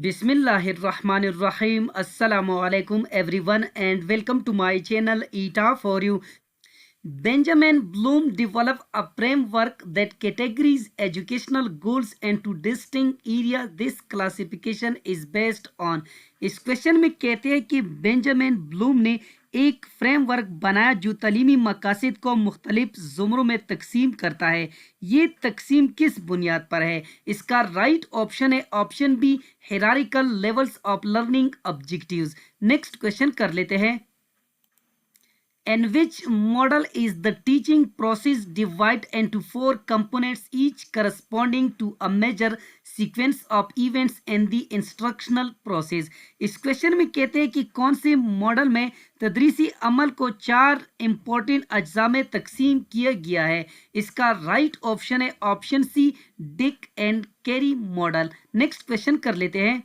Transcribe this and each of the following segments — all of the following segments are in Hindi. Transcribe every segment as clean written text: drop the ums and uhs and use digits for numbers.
Bismillahirrahmanirrahim. Assalamu alaikum everyone and welcome to my channel ETA for you. Benjamin Bloom developed a framework that categorizes educational goals into distinct areas. This classification is based on. इस क्वेश्चन में कहते हैं कि बेंजामिन ब्लूम ने एक फ्रेमवर्क बनाया जो तालीमी मकासद को मुख्तलिफ ज़ुमरों में तकसीम करता है। ये तकसीम किस बुनियाद पर है? इसका राइट ऑप्शन है option B, hierarchical levels of learning objectives. Next question कर लेते हैं। In which model is the teaching process divided into 4 components, each corresponding to a major sequence of events in the instructional process? इस क्वेश्चन में कहते हैं कि कौन से मॉडल में तदरीसी अमल को 4 इंपॉर्टेंट अज्जा में तकसीम किया गया है। इसका राइट ऑप्शन है option C, Dick and Carey model. Next question कर लेते हैं।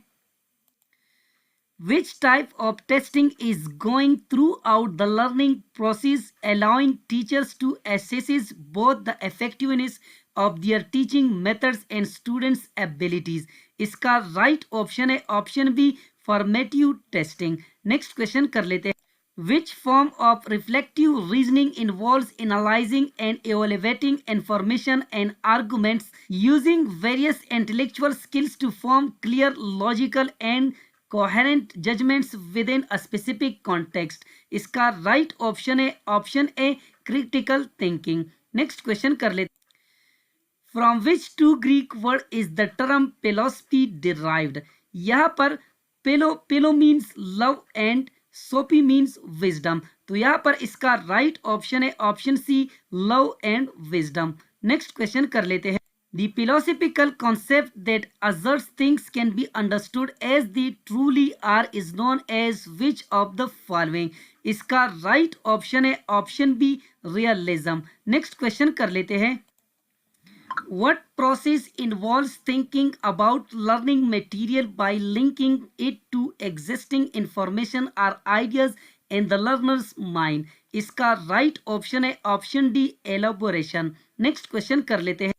Which type of testing is going throughout the learning process, allowing teachers to assess both the effectiveness of their teaching methods and students' abilities? इसका राइट ऑप्शन है option B, formative testing. Next question कर लेते हैं। Which form of reflective reasoning involves analyzing and evaluating information and arguments using various intellectual skills to form clear, logical and coherent judgments within a specific context? इसका राइट ऑप्शन है option A, critical thinking. Next question कर लेते। From which two Greek word is the term philosophy derived? यहाँ पर philo means love and sophy means wisdom. तो यहाँ पर इसका राइट ऑप्शन है option C, love and wisdom. Next question कर लेते हैं। The philosophical concept that asserts things can be understood as they truly are is known as which of the following? इसका राइट ऑप्शन है option B, realism. Next question कर लेते हैं। What process involves thinking about learning material by linking it to existing information or ideas in the learner's mind? इसका राइट ऑप्शन है option D, elaboration. Next question कर लेते हैं।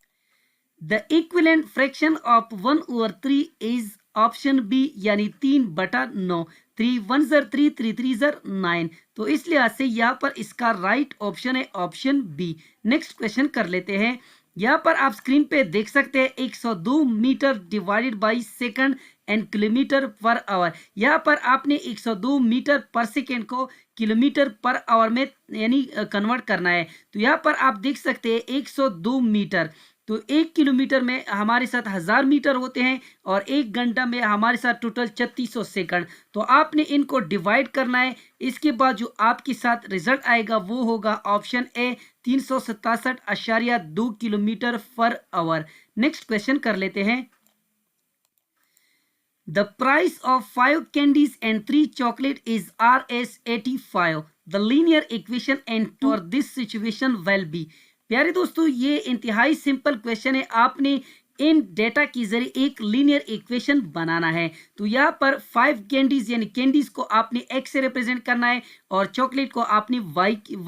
The equivalent fraction of 1/3 is option B यानी 3/9। 3 1 3 3 3 9। तो इस लिहाज से यहाँ पर इसका राइट ऑप्शन है ऑप्शन बी। नेक्स्ट क्वेश्चन कर लेते हैं। यहाँ पर आप स्क्रीन पे देख सकते हैं 102 metre divided by second and kilometre per hour. यहाँ पर आपने 102 मीटर पर सेकंड को किलोमीटर पर आवर में यानी कन्वर्ट करना है। तो यहाँ पर आप देख सकते हैं 102 मीटर, तो 1 किलोमीटर में हमारे साथ 1000 मीटर होते हैं और 1 घंटा में हमारे साथ टोटल 3600 सेकंड। तो आपने इनको डिवाइड करना है। इसके बाद जो आपके साथ रिजल्ट आएगा वो होगा option A, 367.2 kilometre per our. Next question कर लेते हैं। The price of 5 candies and 3 chocolate is Rs85. The linear equation and for this situation will be? प्यारे दोस्तों, ये इंतहाई सिंपल क्वेश्चन है। आपने इन डेटा के जरिए एक लीनियर इक्वेशन बनाना है। तो यहाँ पर 5 कैंडीज यानी कैंडीज को आपने x से रिप्रेजेंट करना है और चॉकलेट को आपने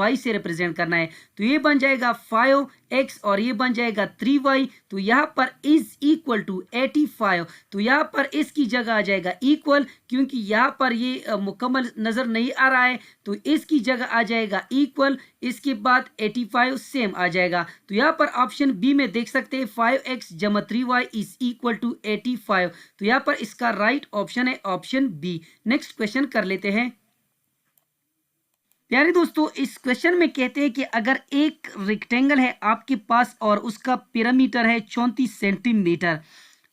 y से रिप्रेजेंट करना है। तो ये बन जाएगा 5x और ये बन जाएगा 3y। तो यहाँ पर इज इक्वल टू 85। तो यहाँ पर इसकी जगह आ जाएगा इक्वल, क्योंकि यहाँ पर ये मुकम्मल नज़र नहीं आ रहा है तो इसकी जगह आ जाएगा इक्वल। इसके बाद 85 सेम आ जाएगा। तो यहाँ पर ऑप्शन बी में देख सकते हैं 5x जमा 3y इज इक्वल टू 85। तो यहाँ पर इसका राइट ऑप्शन है ऑप्शन बी। नेक्स्ट क्वेश्चन कर लेते हैं। प्यारे दोस्तों, इस क्वेश्चन में कहते हैं कि अगर एक रेक्टेंगल है आपके पास और उसका पैरामीटर है 34 सेंटीमीटर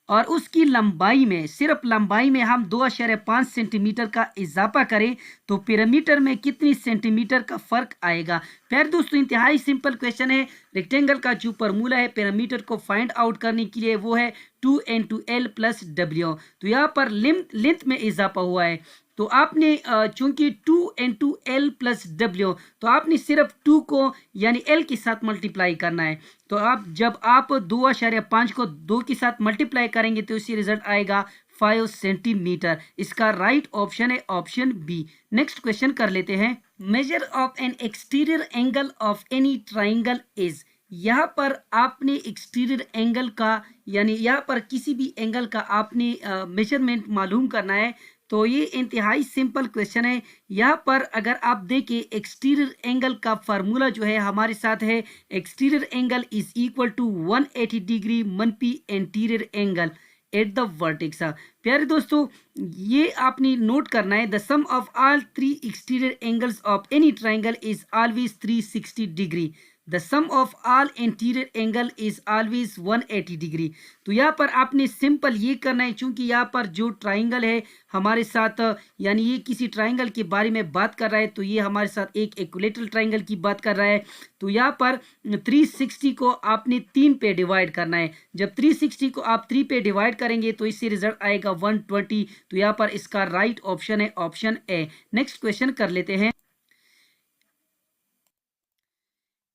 और उसकी लंबाई में, सिर्फ लंबाई में हम 2.5 सेंटीमीटर का इजाफा करें तो पैरामीटर में कितनी सेंटीमीटर का फर्क आएगा? प्यारे दोस्तों, इंतहाई सिंपल क्वेश्चन है। रेक्टेंगल का जो फॉर्मूला है पैरामीटर को फाइंड आउट करने के लिए वो है 2n/l + w। तो यहाँ पर लेंथ में इजाफा हुआ है तो आपने चूंकि 2n/l + w, तो आपने सिर्फ 2 को यानी l के साथ मल्टीप्लाई करना है। तो आप जब आप 2.5 को 2 के साथ मल्टीप्लाई करेंगे तो इसी रिजल्ट आएगा 5 सेंटीमीटर। इसका राइट ऑप्शन है ऑप्शन बी। नेक्स्ट क्वेश्चन कर लेते हैं। Measure of N exterior angle of any triangle is? यहाँ पर आपने एक्सटीरियर एंगल का यानी यहाँ पर किसी भी एंगल का आपने मेजरमेंट मालूम करना है। तो ये इंतहाई सिंपल क्वेश्चन है। यहाँ पर अगर आप देखें एक्सटीरियर एंगल का फार्मूला जो है हमारे साथ है, exterior angle is equal to 180 degree minus interior angle at the vertex. प्यारे दोस्तों, ये आपने नोट करना है, the sum of all three exterior angles of any triangle is always 360 degree. The sum of all interior angle is always 180 degree. तो यहाँ पर आपने सिंपल ये करना है, चूंकि यहाँ पर जो ट्राइंगल है हमारे साथ यानी ये किसी ट्राइंगल के बारे में बात कर रहा है, तो ये हमारे साथ एक इक्विलेटरल ट्राइंगल की बात कर रहा है। तो यहाँ पर 360 को आपने 3 पे डिवाइड करना है। जब 360 को आप 3 पे डिवाइड करेंगे तो इससे रिजल्ट आएगा 120। तो यहाँ पर इसका राइट ऑप्शन है ऑप्शन ए। नेक्स्ट क्वेश्चन कर लेते हैं।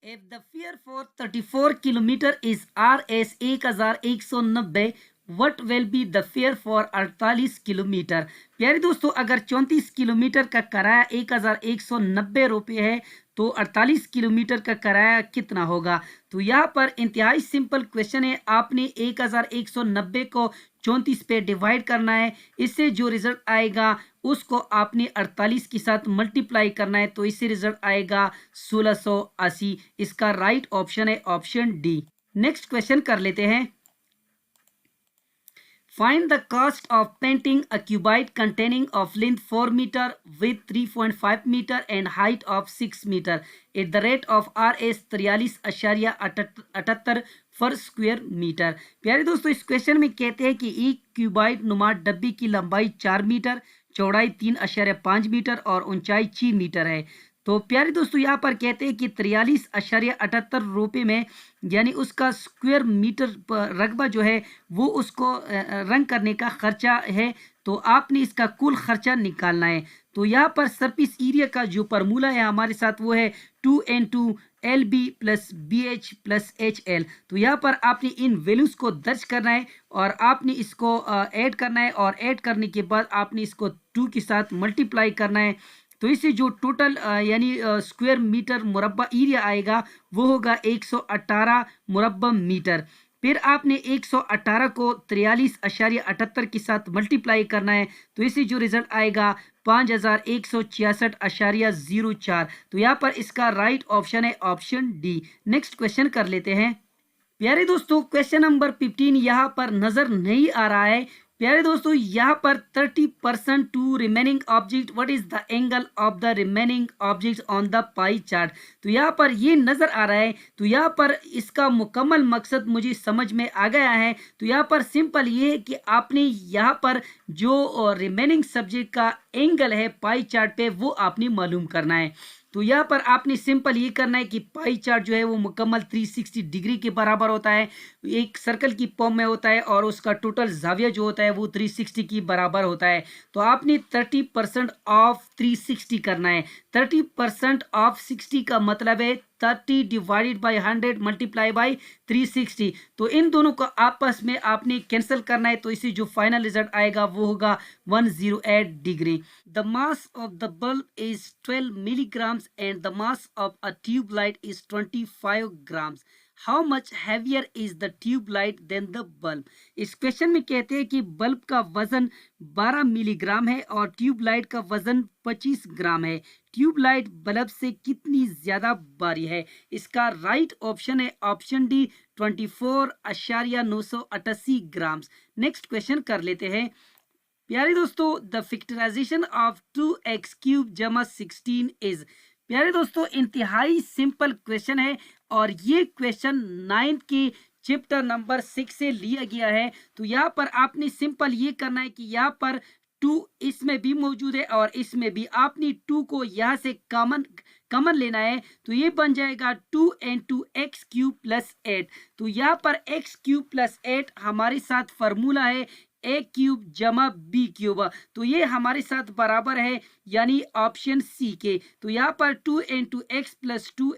If the fare for 34 kilometer is Rs 1190, what will be the fare for 48 kilometre. प्यारे दोस्तों, अगर 34 किलोमीटर का किराया 1190 रुपये है तो 48 किलोमीटर का किराया कितना होगा। तो यहाँ पर इंतहाई सिंपल क्वेश्चन है, आपने 1190 को 34 पे डिवाइड करना है। इससे जो रिजल्ट आएगा उसको आपने 48 के साथ मल्टीप्लाई करना है, तो इससे रिजल्ट आएगा 1680। इसका राइट ऑप्शन है ऑप्शन डी। नेक्स्ट क्वेश्चन कर लेते हैं। Find the cost of painting a cuboid containing of length 4 meter, width 3.5 meter and height of 6 meter at the rate of Rs 43.78 पर स्क्वायर मीटर। प्यारे दोस्तों, इस क्वेश्चन में कहते हैं कि एक क्यूबाइड नुमा डब्बी की लंबाई 4 मीटर, चौड़ाई 3.5 मीटर और ऊंचाई 6 मीटर है। तो प्यारे दोस्तों, यहाँ पर कहते हैं कि 43.78 रुपये में यानी उसका स्क्वायर मीटर रकबा जो है वो उसको रंग करने का खर्चा है। तो आपने इसका कुल खर्चा निकालना है। तो यहाँ पर सरफेस एरिया का जो फार्मूला है हमारे साथ वो है 2N2 LB plus BH plus HL। तो यहाँ पर आपने इन वैल्यूज़ को दर्ज करना है और आपने इसको ऐड करना है और ऐड करने के बाद आपने इसको 2 के साथ मल्टीप्लाई करना है। तो इससे जो टोटल यानी स्क्वायर मीटर मुरब्बा एरिया आएगा वो होगा 118 मुरब्बा मीटर। फिर आपने 118 को 43.78 के साथ मल्टीप्लाई करना है, तो इससे जो रिजल्ट आएगा 5166.04। तो यहाँ पर इसका राइट ऑप्शन है ऑप्शन डी। नेक्स्ट क्वेश्चन कर लेते हैं। प्यारे दोस्तों, क्वेश्चन नंबर 15 यहाँ पर नजर नहीं आ रहा है। प्यारे दोस्तों, यहाँ पर 30% to remaining object, what is the angle of the remaining object on the pie chart. तो यहाँ पर ये नजर आ रहा है। तो यहाँ पर इसका मुकम्मल मकसद मुझे समझ में आ गया है। तो यहाँ पर सिंपल ये है कि आपने यहाँ पर जो रिमेनिंग सब्जेक्ट का एंगल है पाई चार्ट पे वो आपने मालूम करना है। तो यहाँ पर आपने सिंपल ये करना है कि पाई चार्ट जो है वो मुकम्मल 360 डिग्री के बराबर होता है, एक सर्कल की फॉर्म में होता है और उसका टोटल जाविया जो होता है वो 360 की बराबर होता है। तो आपने 30% ऑफ 360 करना है। 30% ऑफ 60 का मतलब है 30 डिवाइडेड बाई 100 मल्टीप्लाई बाई 360। तो इन दोनों को आपस में आपने कैंसिल करना है, तो इसे जो फाइनल रिजल्ट आएगा वो होगा 108 degree. The mass of the bulb is 12 milligrams and the mass of a tube light is 25 grams. How much heavier is the tube light than the bulb. इस क्वेश्चन में कहते हैं कि बल्ब का वजन 12 मिलीग्राम है और ट्यूब लाइट का वजन 25 ग्राम है। ट्यूब लाइट बल्ब से कितनी ज्यादा भारी है। इसका राइट ऑप्शन है option D 24.988 grams. Next question कर लेते हैं। प्यारे दोस्तों, the factorization of 2x cube जमा 16 इज। प्यारे दोस्तों, इंतहाई सिंपल क्वेश्चन है और ये क्वेश्चन 9th के चैप्टर नंबर 6 से लिया गया है। तो यहाँ पर आपने सिंपल ये करना है कि यहाँ पर 2 इसमें भी मौजूद है और इसमें भी, आपने 2 को यहाँ से कॉमन लेना है। तो ये बन जाएगा 2 x क्यूब प्लस 8। तो यहाँ पर x क्यूब प्लस 8 हमारे साथ फार्मूला है a क्यूब जमा b क्यूब। तो ये हमारे साथ बराबर है यानी ऑप्शन सी के। तो यहाँ पर 2 x plus 2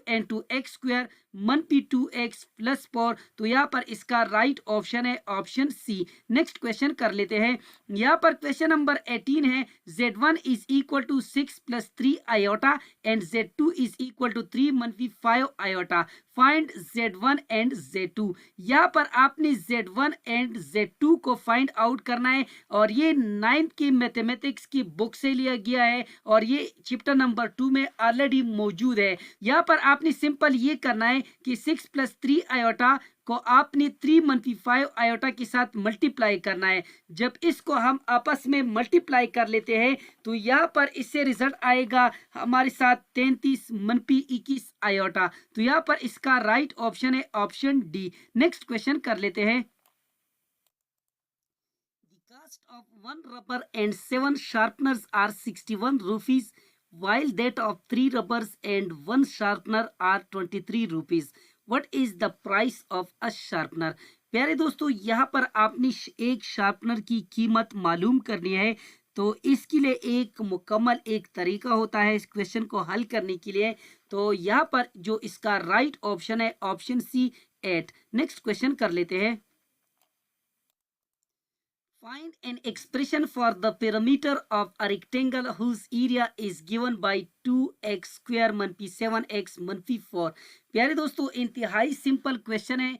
x square minus 2x plus 4। तो यहाँ पर इसका राइट ऑप्शन है ऑप्शन सी। नेक्स्ट क्वेश्चन कर लेते हैं। यहाँ पर क्वेश्चन नंबर 18 है। z1 is equal to 6 plus 3 iota and z2 is equal to 3 minus 5 iota. Find Z1 and Z2। यहाँ पर आपने Z1 एंड Z2 को फाइंड आउट करना है और ये 9th की मैथमेटिक्स की बुक से लिया गया है और ये चैप्टर नंबर 2 में ऑलरेडी मौजूद है। यहाँ पर आपने सिंपल ये करना है कि 6 + 3 आयोटा को आपने 3-5 आयोटा के साथ मल्टीप्लाई करना है। जब इसको हम आपस में मल्टीप्लाई कर लेते हैं तो यहाँ पर इससे रिजल्ट आएगा हमारे साथ 33-21 आयोटा। तो यहाँ पर इसका राइट ऑप्शन है ऑप्शन डी। नेक्स्ट क्वेश्चन कर लेते हैं। The cost of one rubber and 7 sharpeners are 61 rupees, while that of 3 rubbers and 1 sharpener are 23 rupees. What is the price of a sharpener? प्यारे दोस्तों, यहाँ पर आपने एक शार्पनर की कीमत मालूम करनी है। तो इसके लिए एक मुकम्मल एक तरीका होता है इस क्वेश्चन को हल करने के लिए। तो यहाँ पर जो इसका राइट ऑप्शन है ऑप्शन सी 8। नेक्स्ट क्वेश्चन कर लेते हैं। Find an expression for the perimeter of a rectangle whose area is given by 2x² - 7x - 4। प्यारे दोस्तों, इंतहाई सिंपल क्वेश्चन है।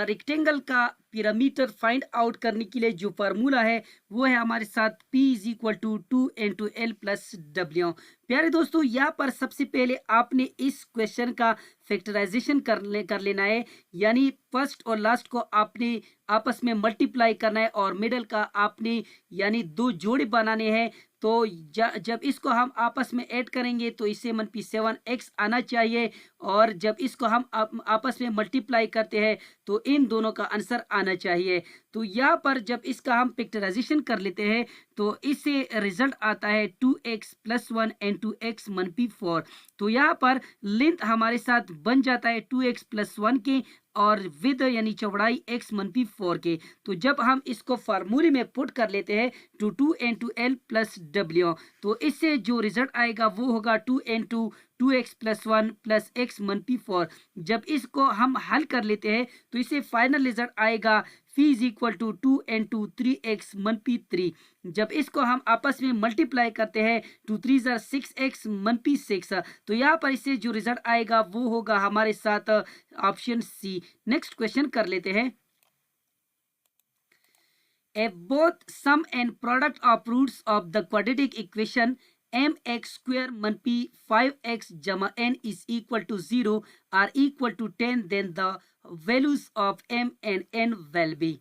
रेक्टेंगल का पिरामीटर फाइंड आउट करने के लिए जो फार्मूला है वो है हमारे साथ P = 2 × L + W। प्यारे दोस्तों, यहाँ पर सबसे पहले आपने इस क्वेश्चन का फैक्टराइजेशन कर लेना है, यानी फर्स्ट और लास्ट को आपने आपस में मल्टीप्लाई करना है और मिडल का आपने यानी 2 जोड़े बनाने हैं। तो जब इसको हम आपस में ऐड करेंगे तो इसे -7x आना चाहिए और जब इसको हम आपस में मल्टीप्लाई करते हैं तो इन दोनों का आंसर आना चाहिए। तो यहाँ पर जब इसका हम फैक्टराइजेशन कर लेते हैं तो इससे रिजल्ट आता है 2x + 1 × 2x - 4। तो यहाँ पर लेंथ हमारे साथ बन जाता है 2x + 1 के और विद यानी चौड़ाई x - 4 के। तो जब हम इसको फार्मूले में पुट कर लेते हैं 2 × L + W, तो इससे जो रिजल्ट आएगा वो होगा 2 × 2x + 1 + x - 4। जब इसको हम हल कर लेते हैं तो इसे फाइनल रिजल्ट आएगा phi = 2 × 3x - 3। जब इसको हम आपस में मल्टीप्लाई करते हैं 2 3 = 6x - 6। तो यहाँ पर इससे जो रिजल्ट आएगा वो होगा हमारे साथ ऑप्शन सी। नेक्स्ट क्वेश्चन कर लेते हैं। If both sum and product of roots of the quadratic equation mx² - 5x n is equal to 0 are equal to 10, then the values of m and n will be।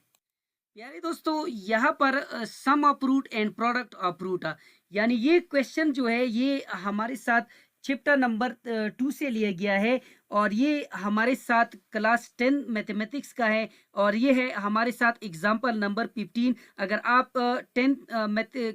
प्यारे दोस्तों, यहाँ पर sum of root and product of root, यानी ये क्वेश्चन जो है ये हमारे साथ चैप्टर नंबर 2 से लिया गया है और ये हमारे साथ क्लास 10 मैथमेटिक्स का है और ये है हमारे साथ एग्जाम्पल नंबर 15। अगर आप 10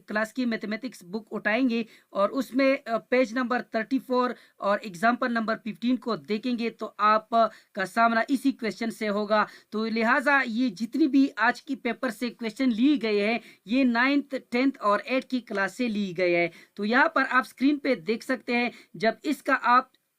क्लास की मैथमेटिक्स बुक उठाएंगे और उसमें पेज नंबर 34 और एग्जाम्पल नंबर 15 को देखेंगे तो आप का सामना इसी क्वेश्चन से होगा। तो लिहाजा ये जितनी भी आज की पेपर से क्वेश्चन ली गए हैं ये 9th 10th और 8th की क्लास से ली गए हैं। तो यहाँ पर आप स्क्रीन पे देख सकते हैं। जब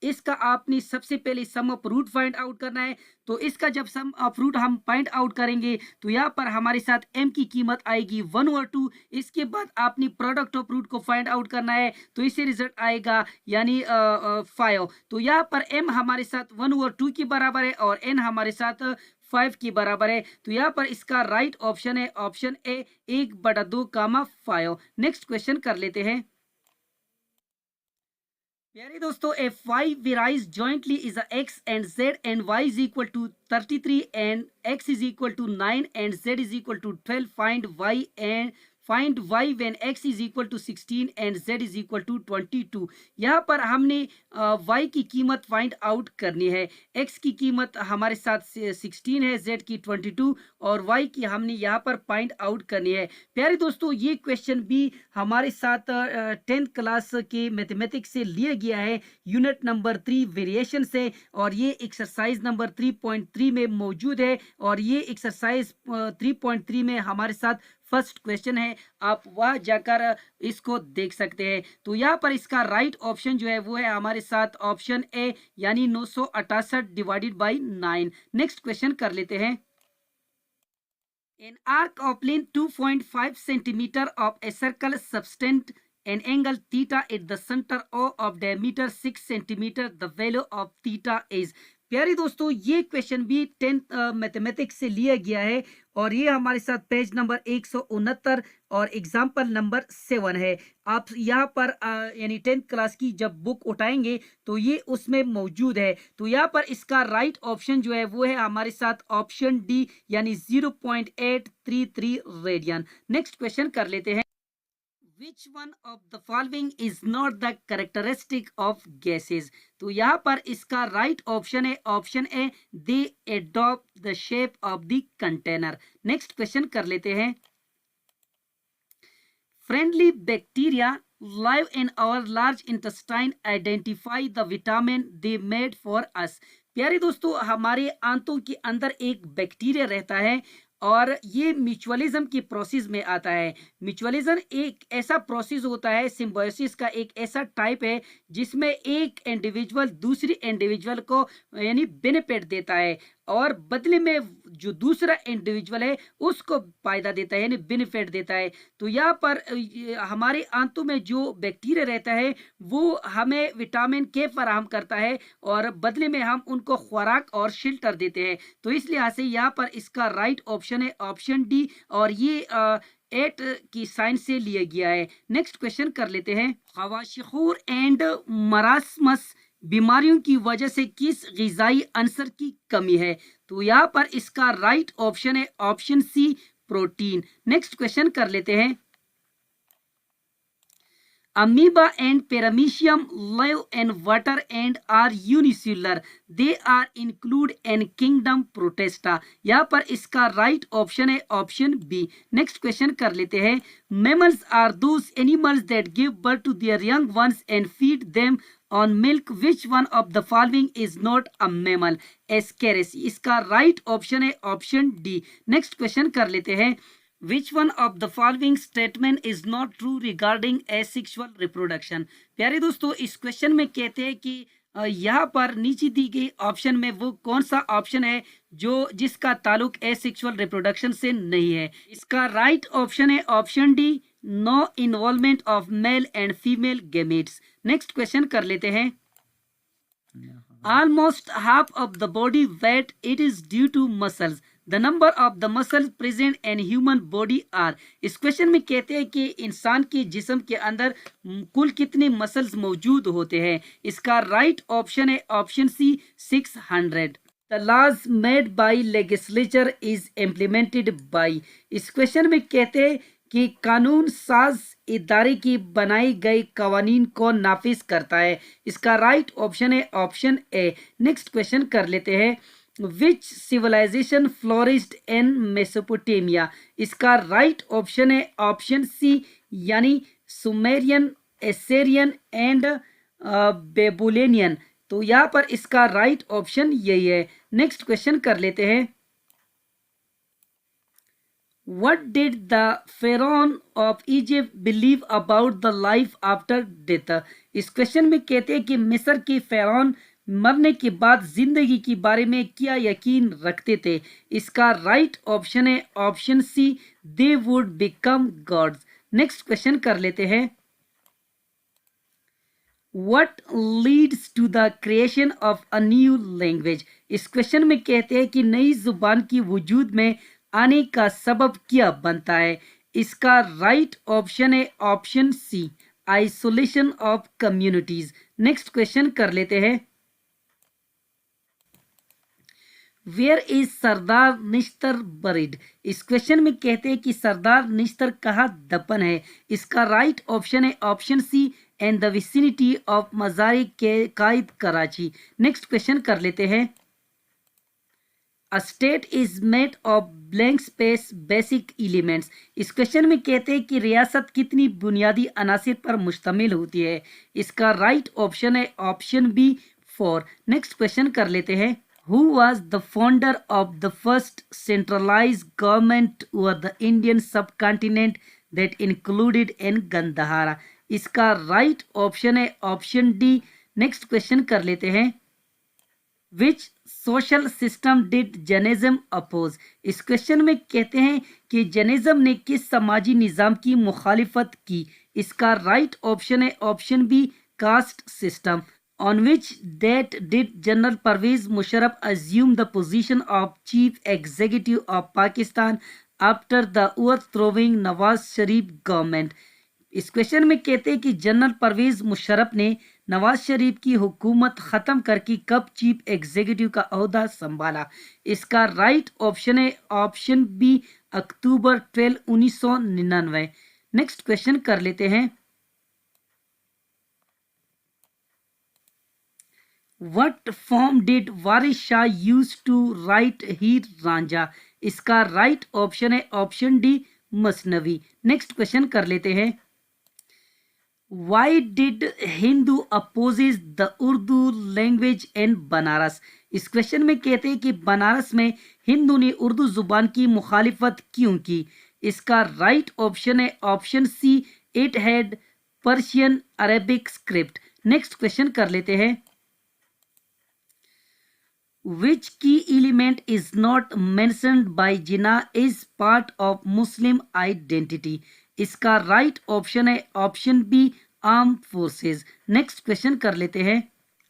इसका आपने सबसे पहले सम ऑफ रूट फाइंड आउट करना है। तो इसका जब सम ऑफ रूट हम फाइंड आउट करेंगे तो यहाँ पर हमारे साथ m की कीमत आएगी 1/2। इसके बाद आपने प्रोडक्ट ऑफ रूट को फाइंड आउट करना है तो इससे रिजल्ट आएगा यानी 5। तो यहाँ पर m हमारे साथ 1/2 के बराबर है और n हमारे साथ 5 के बराबर है। तो यहाँ पर इसका राइट ऑप्शन है ऑप्शन ए 1/2, 5। नेक्स्ट क्वेश्चन कर लेते हैं। प्यारे दोस्तों, if y varies jointly is a x and z and y is equal to 33 and x is equal to 9 and z is equal to 12, find y when x is equal to 16 and z is equal to 22। यहाँ पर हमने y की कीमत फाइंड आउट करनी है। x की कीमत हमारे साथ 16 है, z की 22 और y की हमने यहाँ पर फाइंड आउट करनी है। प्यारे दोस्तों, ये क्वेश्चन भी हमारे साथ 10th क्लास के मैथमेटिक्स से लिया गया है यूनिट नंबर 3 वेरिएशन से और ये एक्सरसाइज नंबर 3.3 में मौजूद है और ये एक्सरसाइज 3.3 में हमारे साथ फर्स्ट क्वेश्चन है। आप वह जाकर इसको देख सकते हैं। तो यहाँ पर इसका राइट ऑप्शन जो है वो है हमारे साथ ऑप्शन ए यानी 968 / 9। नेक्स्ट क्वेश्चन कर लेते हैं। An arc of length 2.5 centimeter of a circle subtends an angle theta at the center O of diameter 6 centimeter. The value of theta is। प्यारे दोस्तों, ये क्वेश्चन भी 10th मैथमेटिक्स से लिया गया है और ये हमारे साथ पेज नंबर 169 और एग्जाम्पल नंबर 7 है। आप यहाँ पर यानी 10th क्लास की जब बुक उठाएंगे तो ये उसमें मौजूद है। तो यहाँ पर इसका राइट ऑप्शन जो है वो है हमारे साथ ऑप्शन डी, यानी 0.833 रेडियन। नेक्स्ट क्वेश्चन कर लेते हैं। Which one of the following is not the characteristic of gases? तो यहाँ पर इसका राइट ऑप्शन है option A, they adopt the shape of the container। Next question कर लेते हैं। Friendly bacteria live in our large intestine, identify the vitamin they made for us। प्यारे दोस्तों, हमारे आंतों के अंदर एक बैक्टीरिया रहता है और ये म्यूचुअलिज्म की प्रोसेस में आता है। म्यूचुअलिज्म एक ऐसा प्रोसेस होता है, सिम्बायोसिस का एक ऐसा टाइप है जिसमें एक इंडिविजुअल दूसरी इंडिविजुअल को यानी बेनिफिट देता है और बदले में जो दूसरा इंडिविजुअल है उसको फायदा देता है यानी बेनिफिट देता है। तो यहाँ पर हमारे आंतों में जो बैक्टीरिया रहता है वो हमें विटामिन के फराहम करता है और बदले में हम उनको खुराक और शेल्टर देते हैं। तो इस लिहाज से यहाँ पर इसका राइट ऑप्शन है ऑप्शन डी और ये 8 की साइंस से लिया गया है। नेक्स्ट क्वेश्चन कर लेते हैं। हवाशिखूर एंड मरासमस बीमारियों की वजह से किस ग़िज़ाई अंसर की कमी है? तो यहाँ पर इसका राइट ऑप्शन है option C, protein. Next question कर लेते हैं। Amoeba and Paramecium live in water and are unicellular. They are included in kingdom Protista। यहाँ पर इसका राइट ऑप्शन है ऑप्शन बी। नेक्स्ट क्वेश्चन कर लेते हैं। Mammals are those animals that give birth to their young ones and feed them on milk. Which one of the following is not a mammal? Ascaris। इसका राइट ऑप्शन है ऑप्शन डी। नेक्स्ट क्वेश्चन कर लेते हैं। Which one of the following statement is not true regarding asexual reproduction? प्यारे दोस्तों, इस क्वेश्चन में कहते हैं कि यहाँ पर नीचे दी गई ऑप्शन में वो कौन सा ऑप्शन है जो जिसका ताल्लुक एसेक्सुअल रिप्रोडक्शन से नहीं है? इसका राइट ऑप्शन है option D, no involvement of male and female gametes. Next question कर लेते हैं। Almost half of the body weight it is due to muscles. The number of the muscles present in human body are। इस क्वेश्चन में कहते हैं कि इंसान के जिस्म के अंदर कुल कितने मसल्स मौजूद होते हैं? इसका राइट ऑप्शन है option C, 600। The laws made by legislature is implemented by। इस क्वेश्चन में कहते हैं कि कानून साज इदारे की बनाई गई कवानीन को नाफिज करता है। इसका राइट ऑप्शन है ऑप्शन ए। नेक्स्ट क्वेश्चन कर लेते हैं। विच सिविलाइजेशन फ्लोरिश्ड इन मेसोपोटामिया? इसका राइट ऑप्शन है ऑप्शन सी, यानी सुमेरियन, एसेरियन एंड बेबुलेनियन। तो यहाँ पर इसका राइट ऑप्शन यही है। नेक्स्ट क्वेश्चन कर लेते हैं। What did the pharaoh of Egypt believe about the life after death? इस क्वेश्चन में कहते हैं कि मिस्र के फेराउन मरने के बाद जिंदगी के बारे में क्या यकीन रखते थे? इसका राइट ऑप्शन है option C, they would become gods. Next question कर लेते हैं। What leads to the creation of a new language? इस क्वेश्चन में कहते हैं कि नई जुबान की वजूद में आने का सबब क्या बनता है? इसका राइट ऑप्शन है option C, isolation of communities. Next question कर लेते हैं। Where is Sardar Nishtar buried? इस क्वेश्चन में कहते हैं कि सरदार निश्तर कहाँ दफन है? इसका राइट ऑप्शन है option C, and the vicinity of Mazar के कायद कराची। नेक्स्ट क्वेश्चन कर लेते हैं। A state is made of blank space basic elements। इस क्वेश्चन में कहते हैं कि रियासत कितनी बुनियादी अनासिर पर मुश्तमिल होती है? इसका राइट ऑप्शन है ऑप्शन बी, 4। नेक्स्ट क्वेश्चन कर लेते हैं। Who was the founder of the first centralized government over the Indian subcontinent that included in Gandhara? इसका राइट ऑप्शन है ऑप्शन डी। नेक्स्ट क्वेश्चन कर लेते हैं। Which social system did Jainism oppose? इस क्वेश्चन में कहते हैं कि जैनिज्म ने किस समाजी निज़ाम की मुखालिफत की? इसका राइट ऑप्शन है option B, caste system. On which date did General Pervez Musharraf assume the position of Chief Executive of Pakistan after the overthrowing Nawaz Sharif government? इस क्वेश्चन में कहते हैं कि जनरल परवेज मुशर्रफ ने नवाज शरीफ की हुकूमत ख़त्म करके कब चीफ एग्जीक्यूटिव का ओहदा संभाला? इसका राइट ऑप्शन है option B October 12 1999। Next question कर लेते हैं, what form did Waris Shah use to write Heer Ranjha? इसका राइट ऑप्शन है ऑप्शन डी मसनवी। नेक्स्ट क्वेश्चन कर लेते हैं, Why did Hindu opposes the Urdu language in Banaras? इस क्वेश्चन में कहते हैं कि बनारस में हिंदू ने उर्दू जुबान की मुखालिफत क्यों की? इसका राइट ऑप्शन है option see it had Persian Arabic script. Next question कर लेते हैं, Which key element is not mentioned by Jinnah is part of Muslim identity? इसका राइट ऑप्शन है option B arm forces. Next question कर लेते हैं,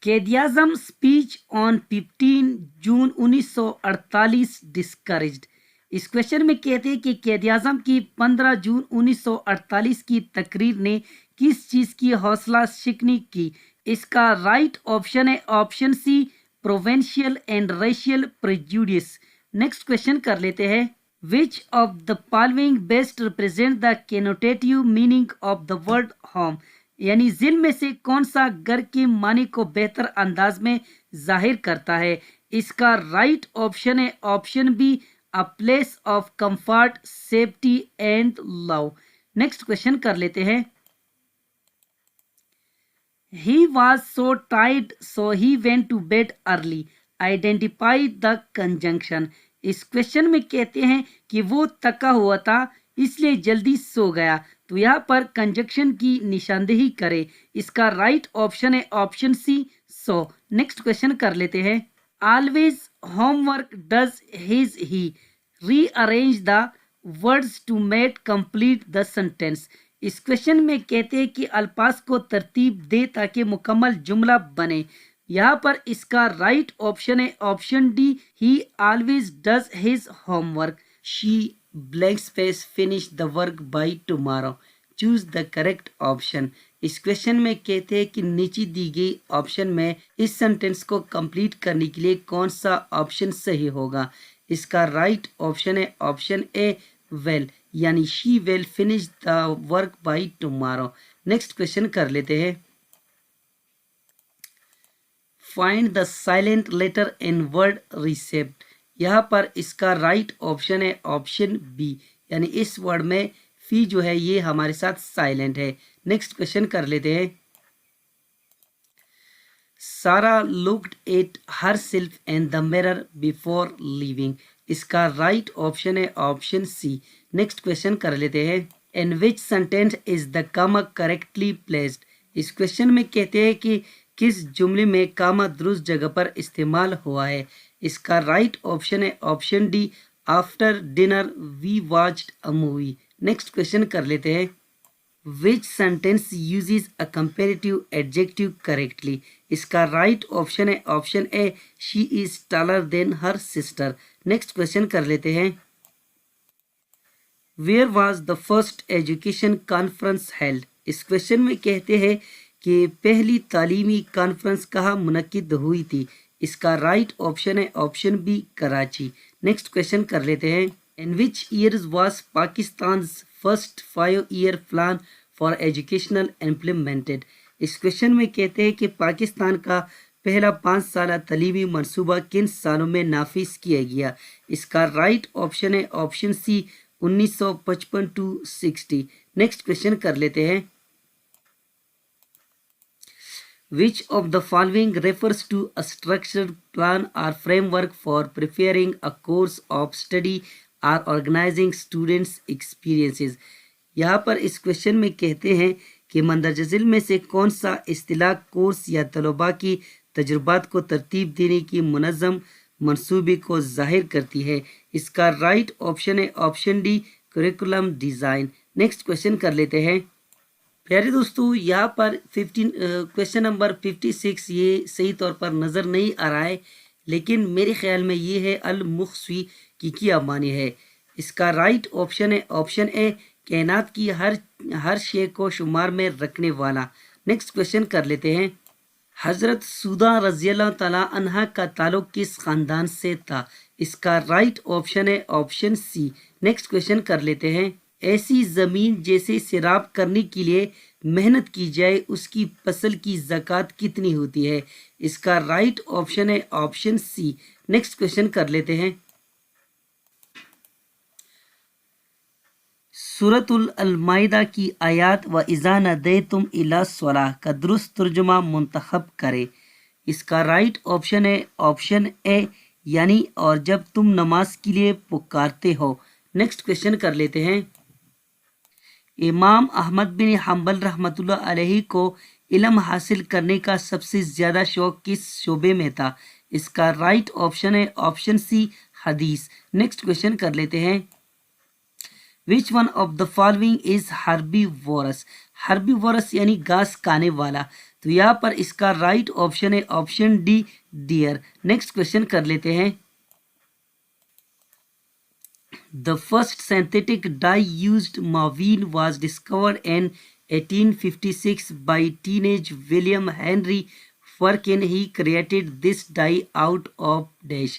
Quaid-e-Azam speech on 15 June 1948 discouraged. इस क्वेश्चन में कहते हैं कि कैद-ए-आज़म की 15 जून 1948 की तकरीर ने किस चीज की हौसला शिकनी की? इसका राइट ऑप्शन है option C provincial and racial prejudice. Next question कर लेते हैं, Which of the following best represent the connotative meaning of the word home? यानी जिल में से कौन सा घर के मानी को बेहतर अंदाज में जाहिर करता है? इसका राइट ऑप्शन है option be a place of comfort safety and love. Next question कर लेते हैं, He was so tired so he went to bed early. Identify the conjunction. इस क्वेश्चन में कहते हैं कि वो थका हुआ था इसलिए जल्दी सो गया, तो यहाँ पर कंजक्शन की निशानदेही करें। इसका राइट ऑप्शन है option C so. Next question कर लेते हैं, always homework does his he rearrange the words to make complete the sentence. इस क्वेश्चन में कहते हैं कि अल्फाज को तरतीब दे ताकि मुकम्मल जुमला बने। यहाँ पर इसका राइट ऑप्शन है option D he always does his homework. She blank space finish the work by tomorrow. Choose the correct option. इस क्वेश्चन में कहते हैं कि नीचे दी गई ऑप्शन में इस सेंटेंस को कंप्लीट करने के लिए कौन सा ऑप्शन सही होगा? इसका राइट ऑप्शन है ऑप्शन ए वेल, यानी she will finish the work by tomorrow. Next question कर लेते हैं, find the silent letter in word receipt. यहाँ पर इसका राइट ऑप्शन है ऑप्शन बी, यानी इस वर्ड में फी जो है ये हमारे साथ साइलेंट है। नेक्स्ट क्वेश्चन कर लेते हैं, Sara looked at herself in the mirror before leaving. इसका राइट ऑप्शन है ऑप्शन सी। नेक्स्ट क्वेश्चन कर लेते हैं, in which sentence is the comma correctly placed. इस क्वेश्चन में कहते हैं कि किस जुमले में कामा दुरुस्त जगह पर इस्तेमाल हुआ है? इसका राइट ऑप्शन है option D after dinner we watched a movie. Next question कर लेते हैं, which sentence uses a comparative adjective correctly. इसका राइट ऑप्शन है option A she is taller than her sister. Next question कर लेते हैं, where was the first education conference held. इस क्वेश्चन में कहते हैं कि पहली तालीमी कॉन्फ्रेंस कहाँ मुनक्किद हुई थी? इसका राइट ऑप्शन है option B Karachi. Next question कर लेते हैं, in which years was Pakistan first 5-year plan for educational implemented. इस क्वेश्चन में कहते हैं कि पाकिस्तान का पहला 5 साल तलीमी मनसूबा किन सालों में नाफिज किया गया? इसका राइट ऑप्शन है option C 1955 to 60। Next question कर लेते हैं, Which of the following refers to a structured plan or framework for preparing a course of study or organizing students' experiences? यहाँ पर इस क्वेश्चन में कहते हैं कि मंदरजा झील में से कौन सा इस्तिलाह कोर्स या तलबा की तजुर्बात को तरतीब देने की मुनज़्ज़म मंसूबे को जाहिर करती है? इसका राइट ऑप्शन है option D curriculum design. Next question कर लेते हैं, प्यारे दोस्तों, यहाँ पर 15 क्वेश्चन नंबर 56 ये सही तौर पर नज़र नहीं आ रहा है, लेकिन मेरे ख्याल में ये है अल मुख्सवी की क्या मानी है। इसका राइट ऑप्शन है ऑप्शन ए, कायनात की हर शे को शुमार में रखने वाला। नेक्स्ट क्वेश्चन कर लेते हैं। हजरत सुदा रज़ियल्लाहु तआला अन्हा का ताल्लुक किस खानदान से था? इसका राइट ऑप्शन है ऑप्शन सी। नेक्स्ट क्वेश्चन कर लेते हैं। ऐसी ज़मीन जैसे सैराब करने के लिए मेहनत की जाए उसकी फसल की ज़कात कितनी होती है? इसका राइट ऑप्शन है ऑप्शन सी। नेक्स्ट क्वेश्चन कर लेते हैं। सूरतुल अल-माइदा की आयत व इज़ा नदैतुम इला स्वलाह का दुरुस्त तर्जुमा मुंतखब करें। इसका राइट ऑप्शन है ऑप्शन ए, यानी और जब तुम नमाज के लिए पुकारते हो। नेक्स्ट क्वेश्चन कर लेते हैं। इमाम अहमद बिन हम्बल रहमतुल्लाह अलैहि को इल्म हासिल करने का सबसे ज़्यादा शौक़ किस शोबे में था? इसका राइट ऑप्शन है ऑप्शन सी, हदीस। नेक्स्ट क्वेश्चन कर लेते हैं। Which one of the following is herbivorous? Herbivorous यानी घास खाने वाला। तो यहाँ पर इसका राइट ऑप्शन है option D, deer. Next question कर लेते हैं। The first synthetic dye used Marvin was discovered in 1856 by teenage William Henry Firkin. He created this dye out of dash.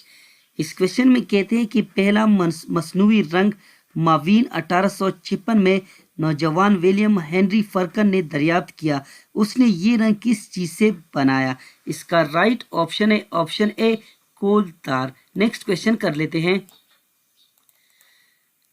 इस क्वेश्चन में कहते हैं कि पहला मसनूई रंग माविन 1856 में नौजवान विलियम हेनरी फर्कन ने दरियाफ्त किया। उसने ये रंग किस चीज़ से बनाया? इसका राइट ऑप्शन है ऑप्शन ए, कोल तार। नेक्स्ट क्वेश्चन कर लेते हैं।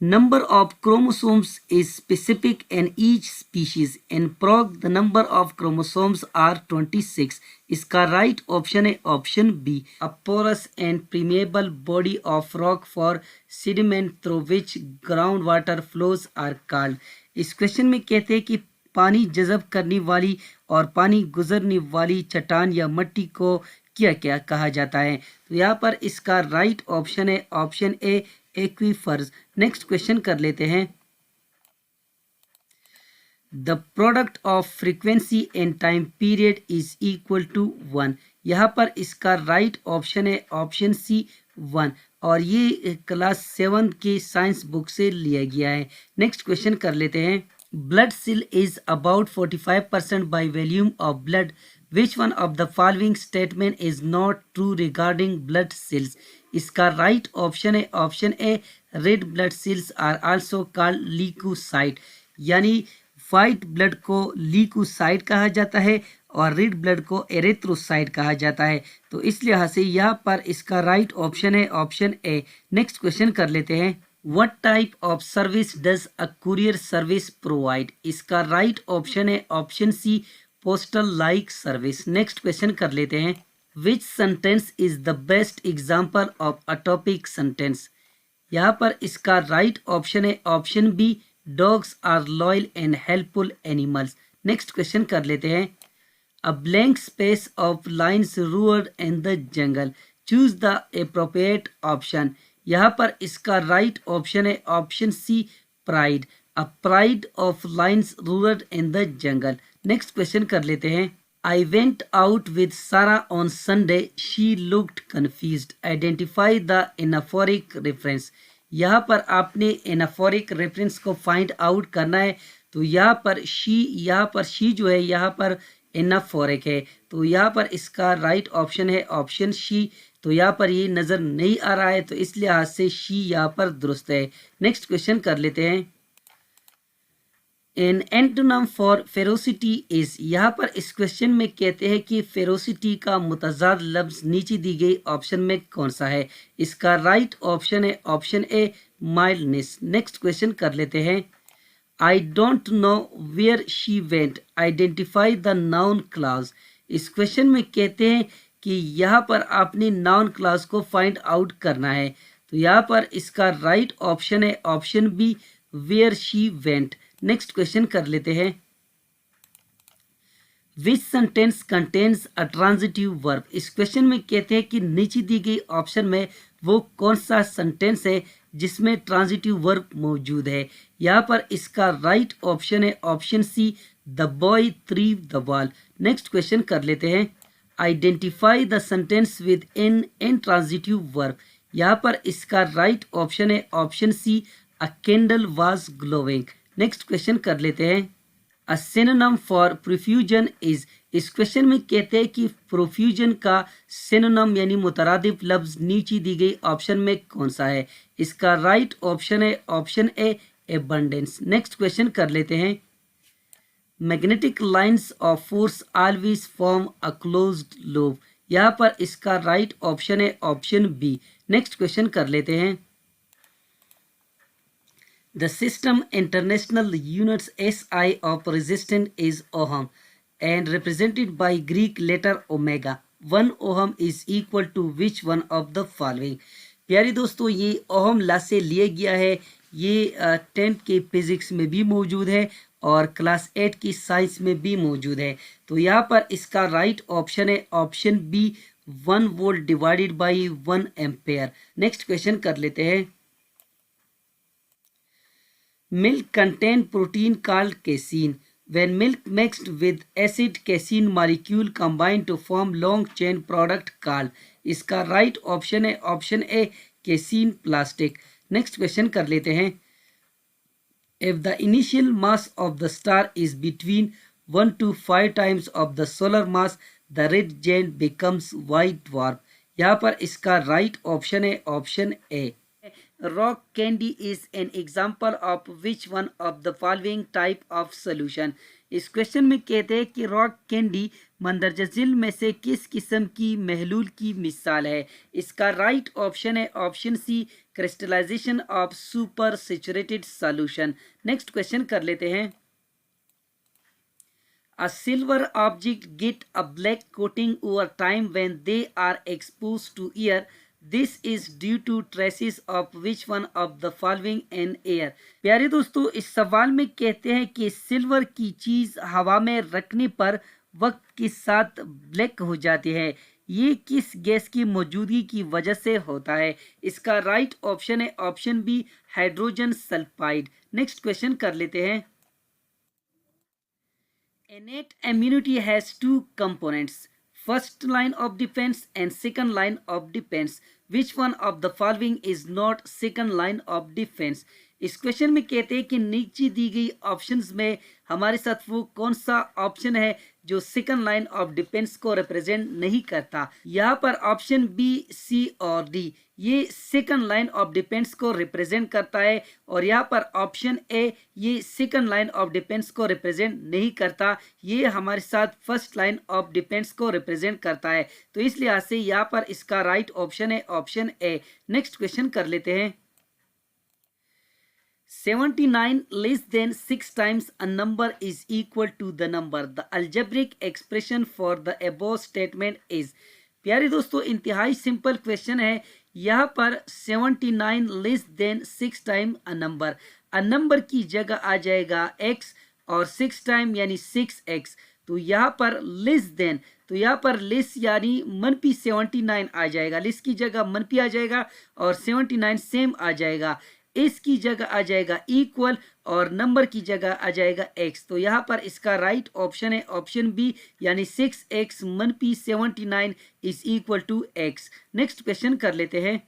Number of chromosomes is specific in each species. In frog, the number of chromosomes are 26. इसका right option है option B. A porous and permeable body of rock for sediment through which groundwater flows are called. इस क्वेश्चन में कहते हैं कि पानी जज़ब करने वाली और पानी गुजरने वाली चट्टान या मट्टी को क्या क्या कहा जाता है? तो यहाँ पर इसका राइट ऑप्शन है option A, aquifers. Next question कर लेते हैं। The product of frequency and time period is equal to 1। यहाँ पर इसका राइट ऑप्शन है ऑप्शन सी, 1, और ये क्लास 7 के साइंस बुक से लिया गया है। नेक्स्ट क्वेश्चन कर लेते हैं। Blood cell is about 45% by volume of blood. Which one of the following statement is not true regarding blood cells? इसका राइट ऑप्शन है option A, red blood cells are also called leucocyte. यानी वाइट ब्लड को ल्यूकोसाइट कहा जाता है और रेड ब्लड को एरिथ्रोसाइट कहा जाता है। तो इस लिहाज से यहाँ पर इसका राइट ऑप्शन है ऑप्शन ए। नेक्स्ट क्वेश्चन कर लेते हैं। What type of service does a courier service provide? इसका राइट ऑप्शन है option C, postal like service. Next question कर लेते हैं। Which sentence is the best example of a topic sentence? यहाँ पर इसका राइट ऑप्शन है option B, dogs are loyal and helpful animals. Next question कर लेते हैं। A blank space of lions roared in the jungle, choose the appropriate option. यहाँ पर इसका राइट ऑप्शन है option C, pride. A pride of lions roared in the jungle. Next question कर लेते हैं। I went out with Sara on Sunday, she looked confused, identify the anaphoric reference. यहाँ पर आपने एनाफोरिक रेफरेंस को फाइंड आउट करना है। तो यहाँ पर शी जो है यहाँ पर एनाफोरिक है। तो यहाँ पर इसका राइट ऑप्शन है ऑप्शन शी। तो यहाँ पर ये नज़र नहीं आ रहा है, तो इस लिहाज से शी यहाँ पर दुरुस्त है। नेक्स्ट क्वेश्चन कर लेते हैं। An antonym for ferocity is. यहाँ पर इस क्वेश्चन में कहते हैं कि फेरोसिटी का मुतज़ाद लफ्ज़ नीचे दी गई ऑप्शन में कौन सा है? इसका राइट ऑप्शन है option A, mildness. Next question कर लेते हैं। I don't know where she went, identify the noun clause. इस क्वेश्चन में कहते हैं कि यहाँ पर आपने नाउन क्लॉज को फाइंड आउट करना है। तो यहाँ पर इसका राइट ऑप्शन है option B, where she went. Next question कर लेते हैं। Which sentence contains a transitive verb? इस क्वेश्चन में कहते हैं कि नीचे दी गई ऑप्शन में वो कौन सा सेंटेंस है जिसमें ट्रांजिटिव वर्ब मौजूद है। यहाँ पर इसका राइट ऑप्शन है option C, the boy threw the wall. Next question कर लेते हैं, identify the sentence with intransitive verb. यहाँ पर इसका राइट ऑप्शन है option C, a candle was glowing. Next question कर लेते हैं, a synonym for profusion is. इस क्वेश्चन में कहते हैं कि प्रोफ्यूजन का सिनोनिम यानी मुतरादिफ लफ्ज नीचे दी गई ऑप्शन में कौन सा है। इसका राइट ऑप्शन है ऑप्शन ए, एबंडेंस। नेक्स्ट क्वेश्चन कर लेते हैं, magnetic lines of force always form a closed loop. यहाँ पर इसका राइट ऑप्शन है ऑप्शन बी। नेक्स्ट क्वेश्चन कर लेते हैं, the system international units SI of resistance is ohm and represented by Greek letter omega. 1 ohm is equal to which one of the following? प्यारे दोस्तों, ये ओहम ला से लिया गया है। ये 10th के फिजिक्स में भी मौजूद है और क्लास 8 की साइंस में भी मौजूद है। तो यहाँ पर इसका राइट ऑप्शन है option B, 1 volt divided by 1 ampere. Next question कर लेते हैं, milk contain protein called casein. When milk mixed with acid, casein molecule combine to form long chain product called. इसका राइट ऑप्शन है ऑप्शन ए, casein plastic. नेक्स्ट क्वेश्चन कर लेते हैं, if the initial mass of the star is between 1 to 5 times of the solar mass, the red giant becomes white dwarf. यहाँ पर इसका राइट ऑप्शन है option A. Rock candy is an example of which one of the following type of solution? इस क्वेश्चन में कहते हैं कि रॉक कैंडी मंदरजा झील में से किस किस्म की महलूल की मिसाल है। इसका राइट ऑप्शन है option C, crystallisation of super saturated solution. Next question कर लेते हैं, a silver object get a black coating over time when they are exposed to air. This is due to traces of which one of the following in air? प्यारे दोस्तों, इस सवाल में कहते हैं कि सिल्वर की चीज हवा में रखने पर वक्त के साथ ब्लैक हो जाती है। ये किस गैस की मौजूदगी की वजह से होता है। इसका राइट ऑप्शन है option B, hydrogen sulphide. Next question कर लेते हैं, innate immunity has two components, first line of defense and second line of defense. Which one of the following is not second line of defense? इस क्वेश्चन में कहते हैं कि नीचे दी गई ऑप्शंस में हमारे साथ वो कौन सा ऑप्शन है जो सेकंड लाइन ऑफ डिफेंस को रिप्रेजेंट नहीं करता। यहाँ पर ऑप्शन बी, सी और डी ये सेकंड लाइन ऑफ डिफेंस को रिप्रेजेंट करता है और यहाँ पर ऑप्शन ए ये सेकंड लाइन ऑफ डिफेंस को रिप्रेजेंट नहीं करता, ये हमारे साथ फर्स्ट लाइन ऑफ डिफेंस को रिप्रेजेंट करता है। तो इस लिहाज से यहाँ पर इसका राइट ऑप्शन है ऑप्शन ए। नेक्स्ट क्वेश्चन कर लेते हैं, 79 less than 6 times a number is equal to the number. The algebraic expression for the above statement is. प्यारे दोस्तों, इंतहाई सिंपल क्वेश्चन है। यहाँ पर 79 less than 6 time a number, a number की जगह आ जाएगा x और 6 टाइम यानी 6x। तो यहाँ पर लेस देन, तो यहाँ पर लेस यानी मनपी 79 आ जाएगा, लेस की जगह मनपी आ जाएगा और 79 सेम आ जाएगा। इस की जगह आ जाएगा इक्वल और नंबर की जगह आ जाएगा x। तो यहाँ पर इसका राइट ऑप्शन है ऑप्शन बी यानी 6x minus 79 is equal to x। Next question कर लेते हैं,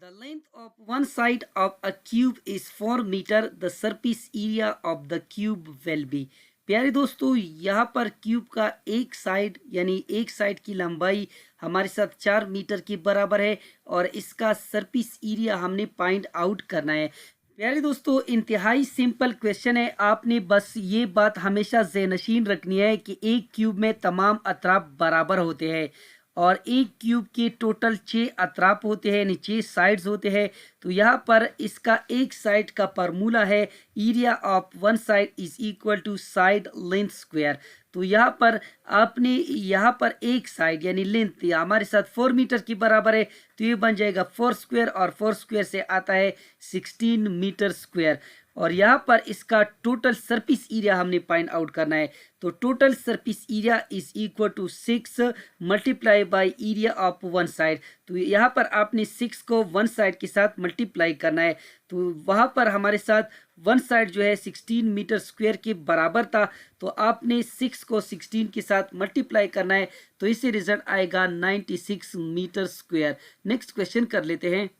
the length of one side of a cube is 4 meter. The surface area of the cube will be. प्यारे दोस्तों, यहाँ पर क्यूब का एक साइड यानी एक साइड की लंबाई हमारे साथ 4 मीटर के बराबर है और इसका सरफेस एरिया हमने फाइंड आउट करना है। प्यारे दोस्तों, इंतहाई सिंपल क्वेश्चन है। आपने बस ये बात हमेशा ज़हनशीन रखनी है कि एक क्यूब में तमाम अतराफ बराबर होते हैं और एक क्यूब के टोटल 6 अतराफ होते हैं यानी 6 साइड्स होते हैं। तो यहाँ पर इसका एक साइड का फार्मूला है area of one side is equal to side length square. तो यहाँ पर आपने यहाँ पर एक साइड यानी लेंथ हमारे साथ 4 मीटर की बराबर है, तो ये बन जाएगा 4 स्क्वायर और 4 स्क्वायर से आता है 16 मीटर स्क्वायर। और यहाँ पर इसका टोटल सरफेस एरिया हमने फाइंड आउट करना है। तो total surface area is equal to 6 multiply by area of one side. तो यहाँ पर आपने 6 को वन साइड के साथ मल्टीप्लाई करना है। तो वहाँ पर हमारे साथ वन साइड जो है 16 मीटर स्क्वायर के बराबर था, तो आपने 6 को 16 के साथ मल्टीप्लाई करना है, तो इससे रिजल्ट आएगा 96 मीटर स्क्वायर। नेक्स्ट क्वेश्चन कर लेते हैं।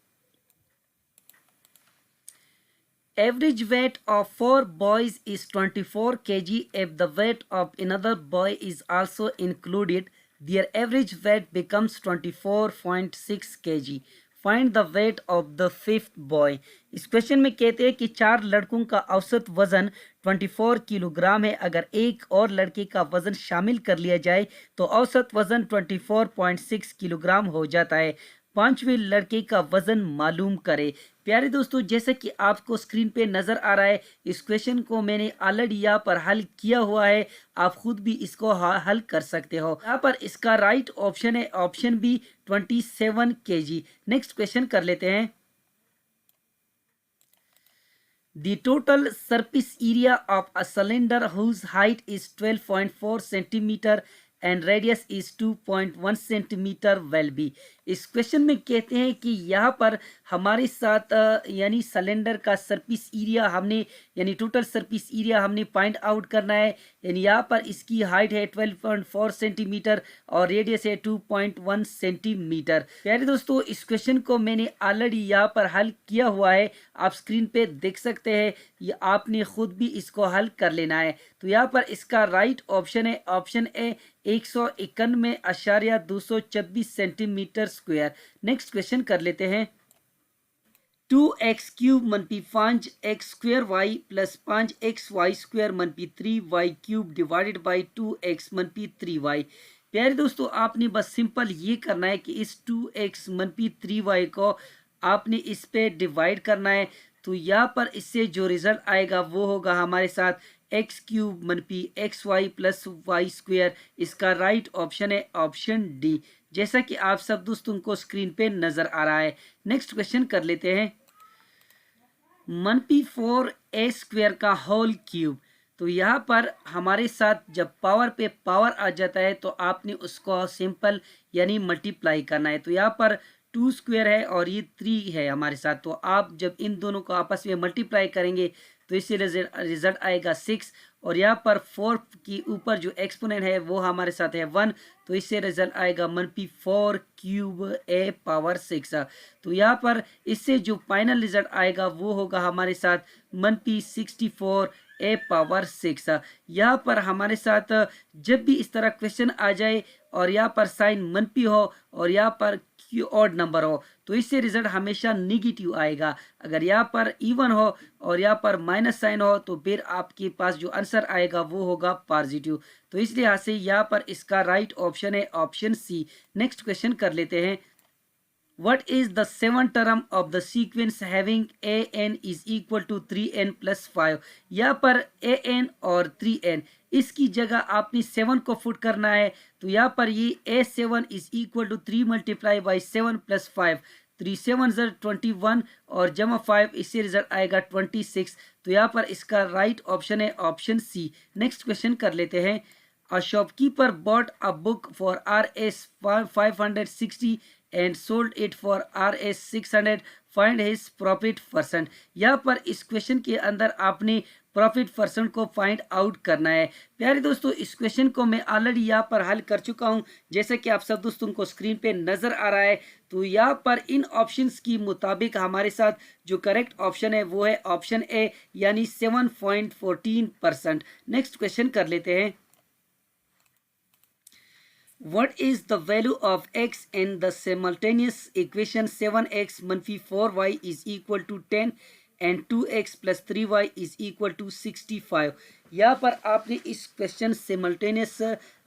Average weight of 4 boys is 24 kg. If the weight of another boy is also included, their average weight becomes 24.6 kg. Find the weight of the fifth boy. इस क्वेश्चन में कहते हैं कि 4 लड़कों का औसत वजन 24 किलोग्राम है। अगर एक और लड़के का वजन शामिल कर लिया जाए तो औसत वजन 24.6 किलोग्राम हो जाता है। 5वें लड़के का वजन मालूम करें। प्यारे दोस्तों, जैसे कि आपको स्क्रीन पे नज़र आ रहा है, इस क्वेश्चन को मैंने ऑलरेडी यहाँ पर हल किया हुआ है। आप खुद भी इसको हल कर सकते हो। यहाँ पर इसका राइट ऑप्शन है option B 27 kg। Next question कर लेते हैं। The total surface area of a cylinder whose height is 12.4 centimeter and radius is 2.1 centimeter will be। इस क्वेश्चन में कहते हैं कि यहाँ पर हमारे साथ यानी सिलेंडर का सरफेस एरिया हमने यानी टोटल सरफेस एरिया हमने फाइंड आउट करना है। यानी यहाँ पर इसकी हाइट है 12.4 सेंटीमीटर और रेडियस है 2.1 सेंटीमीटर। प्यारे दोस्तों, इस क्वेश्चन को मैंने ऑलरेडी यहाँ पर हल किया हुआ है, आप स्क्रीन पे देख सकते हैं। ये आपने खुद भी इसको हल कर लेना है। तो यहाँ पर इसका राइट ऑप्शन है option A 191.226 centimetre square. Next question कर लेते हैं। 2x cube minus 5x square y plus 5xy square minus 3y cube divided by 2x minus 3y। प्यारे दोस्तों, आपने बस सिंपल ये करना है कि इस 2x मनपी 3y को आपने इस पे डिवाइड करना है। तो यहाँ पर इससे जो रिजल्ट आएगा वो होगा हमारे साथ x cube minus x y plus y square. इसका राइट ऑप्शन है ऑप्शन डी, जैसा कि आप सब दोस्तों को स्क्रीन पे नजर आ रहा है। नेक्स्ट क्वेश्चन कर लेते हैं। मनपी 4a स्क्वायर का होल क्यूब। तो यहाँ पर हमारे साथ जब पावर पे पावर आ जाता है तो आपने उसको सिंपल यानी मल्टीप्लाई करना है। तो यहाँ पर 2 स्क्वायर है और ये 3 है हमारे साथ। तो आप जब इन दोनों को आपस में मल्टीप्लाई करेंगे तो इससे रिजल्ट आएगा 6 और यहाँ पर 4 की ऊपर जो एक्सपोनेंट है वो हमारे साथ है 1, तो इससे रिजल्ट आएगा मनपी 4 क्यूब ए पावर 6। तो यहाँ पर इससे जो फाइनल रिजल्ट आएगा वो होगा हमारे साथ मनपी 64 ए पावर 6। यहाँ पर हमारे साथ जब भी इस तरह क्वेश्चन आ जाए और यहाँ पर साइन मनपी हो और यहाँ पर ऑड नंबर हो तो इससे रिजल्ट हमेशा नेगेटिव आएगा। अगर यहाँ पर इवन हो और यहाँ पर माइनस साइन हो तो फिर आपके पास जो आंसर आएगा वो होगा पॉजिटिव। तो इसलिए यहाँ से यहाँ पर इसका राइट ऑप्शन है ऑप्शन सी। नेक्स्ट क्वेश्चन कर लेते हैं। What is the seventh term of the sequence having an is equal to 3n plus 5? यहाँ पर an और 3n इसकी जगह आपने 7 को पुट करना है। तो यहाँ पर ये a7 is equal to 3 multiply by 7 plus 5। 3 7 21 और जमा 5, इससे रिजल्ट आएगा 26। तो यहाँ पर इसका राइट ऑप्शन है ऑप्शन सी। नेक्स्ट क्वेश्चन कर लेते हैं। A shopkeeper bought a book for Rs 560 and sold it for Rs 600. Find his profit percent। यहाँ पर इस क्वेश्चन के अंदर आपने प्रॉफिट परसेंट को फाइंड आउट करना है। प्यारे दोस्तों, इस क्वेश्चन को मैं ऑलरेडी यहाँ पर हल कर चुका हूँ, जैसे कि आप सब दोस्तों को स्क्रीन पे नजर आ रहा है। तो यहाँ पर इन ऑप्शंस की मुताबिक हमारे साथ जो करेक्ट ऑप्शन है वो है ऑप्शन ए यानी 7.14%। नेक्स्ट क्वेश्चन कर लेते हैं। What is the value of x in the simultaneous equation 7x मनफी 4y is equal to 10 and 2x plus 3y is equal to 65। यहाँ पर आपने इस क्वेश्चन सिमल्टेनियस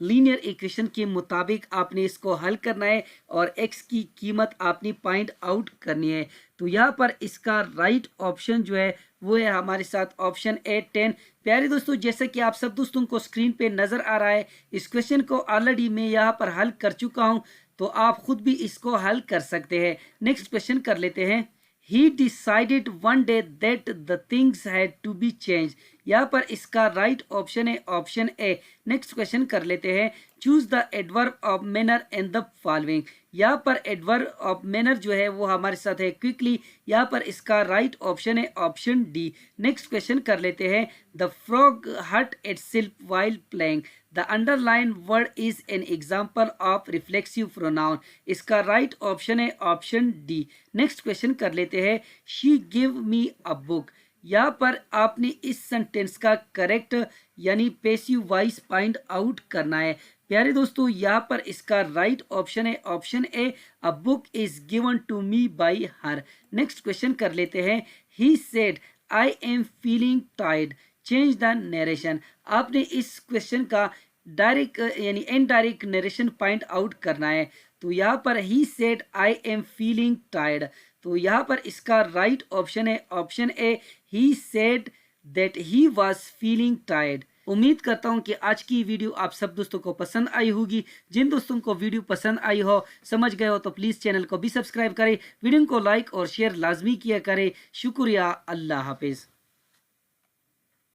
लीनियर इक्वेशन के मुताबिक आपने इसको हल करना है और x की कीमत आपने फाइंड आउट करनी है। तो यहाँ पर इसका राइट ऑप्शन जो है वो है हमारे साथ ऑप्शन ए 10। प्यारे दोस्तों, जैसे कि आप सब दोस्तों को स्क्रीन पे नजर आ रहा है, इस क्वेश्चन को ऑलरेडी मैं यहाँ पर हल कर चुका हूँ, तो आप खुद भी इसको हल कर सकते हैं। नेक्स्ट क्वेश्चन कर लेते हैं। He decided one day that the things had to be change. यहाँ पर इसका राइट ऑप्शन है ऑप्शन ए। नेक्स्ट क्वेश्चन कर लेते हैं, choose the adverb of manner and the following. यहाँ पर एडवर्ब ऑफ मैनर जो है वो हमारे साथ है क्विकली। यहाँ पर इसका राइट ऑप्शन है ऑप्शन डी। नेक्स्ट क्वेश्चन कर लेते हैं, द फ्रॉग हट itself while playing. The underline word is an example of reflexive pronoun. इसका राइट ऑप्शन है ऑप्शन डी। नेक्स्ट क्वेश्चन कर लेते हैं, she give me a book. यहाँ पर आपने इस सेंटेंस का करेक्ट यानी पैसिव वॉइस फाइंड आउट करना है। प्यारे दोस्तों, यहाँ पर इसका राइट ऑप्शन है option A, a book is given to me by her. Next question कर लेते हैं, he said I am feeling tired, change the narration. आपने इस क्वेश्चन का डायरेक्ट यानी इनडायरेक्ट नरेशन फाइंड आउट करना है। तो यहाँ पर ही said I am feeling tired, तो यहाँ पर इसका राइट ऑप्शन है option A, he said that he was feeling tired. उम्मीद करता हूँ कि आज की वीडियो आप सब दोस्तों को पसंद आई होगी। जिन दोस्तों को वीडियो पसंद आई हो, समझ गए हो, तो प्लीज़ चैनल को भी सब्सक्राइब करें, वीडियो को लाइक और शेयर लाजमी किया करें। शुक्रिया, अल्लाह हाफिज़।